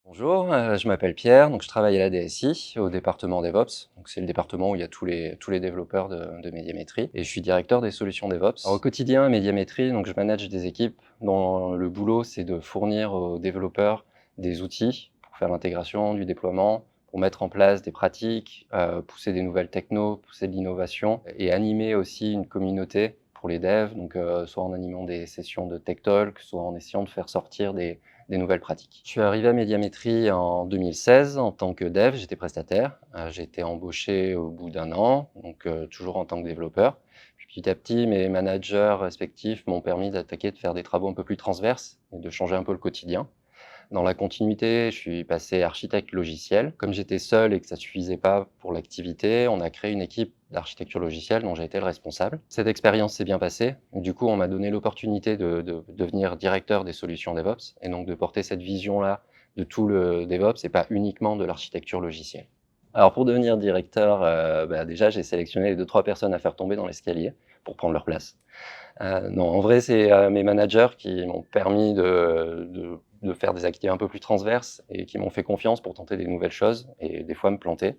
Bonjour, je m'appelle Pierre, donc je travaille à la DSI, au département DevOps. Donc c'est le département où il y a tous les développeurs de Médiamétrie et je suis directeur des solutions DevOps. Alors, au quotidien, à Médiamétrie, donc je manage des équipes dont le boulot, c'est de fournir aux développeurs des outils pour faire l'intégration, du déploiement, pour mettre en place des pratiques, pousser des nouvelles technos, pousser de l'innovation et animer aussi une communauté pour les devs, donc soit en animant des sessions de tech talk, soit en essayant de faire sortir des nouvelles pratiques. Je suis arrivé à Médiamétrie en 2016 en tant que dev, j'étais prestataire. J'ai été embauché au bout d'un an, donc toujours en tant que développeur. Puis petit à petit, mes managers respectifs m'ont permis d'attaquer, de faire des travaux un peu plus transverses et de changer un peu le quotidien. Dans la continuité, je suis passé architecte logiciel. Comme j'étais seul et que ça suffisait pas pour l'activité, on a créé une équipe d'architecture logicielle dont j'ai été le responsable. Cette expérience s'est bien passée. Du coup, on m'a donné l'opportunité de devenir directeur des solutions DevOps et donc de porter cette vision-là de tout le DevOps et pas uniquement de l'architecture logicielle. Alors pour devenir directeur, déjà j'ai sélectionné les 2-3 personnes à faire tomber dans l'escalier pour prendre leur place. Non, en vrai, c'est, mes managers qui m'ont permis de faire des activités un peu plus transverses et qui m'ont fait confiance pour tenter des nouvelles choses et des fois me planter.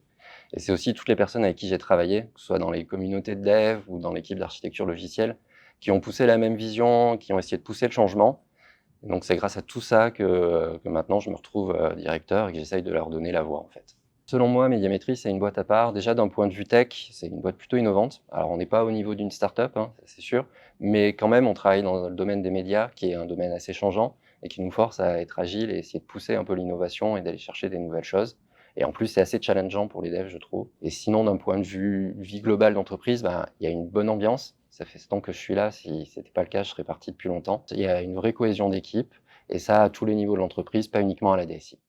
Et c'est aussi toutes les personnes avec qui j'ai travaillé, que ce soit dans les communautés de dev ou dans l'équipe d'architecture logicielle, qui ont poussé la même vision, qui ont essayé de pousser le changement. Et donc c'est grâce à tout ça que maintenant je me retrouve, directeur et que j'essaye de leur donner la voix, en fait. Selon moi, Médiamétrie, c'est une boîte à part. Déjà, d'un point de vue tech, c'est une boîte plutôt innovante. Alors, on n'est pas au niveau d'une start-up, hein, ça c'est sûr, mais quand même, on travaille dans le domaine des médias, qui est un domaine assez changeant et qui nous force à être agile et essayer de pousser un peu l'innovation et d'aller chercher des nouvelles choses. Et en plus, c'est assez challengeant pour les devs, je trouve. Et sinon, d'un point de vue vie globale d'entreprise, il y a une bonne ambiance. Ça fait 7 ans que je suis là. Si c'était pas le cas, je serais parti depuis longtemps. Il y a une vraie cohésion d'équipe et ça à tous les niveaux de l'entreprise, pas uniquement à la DSI.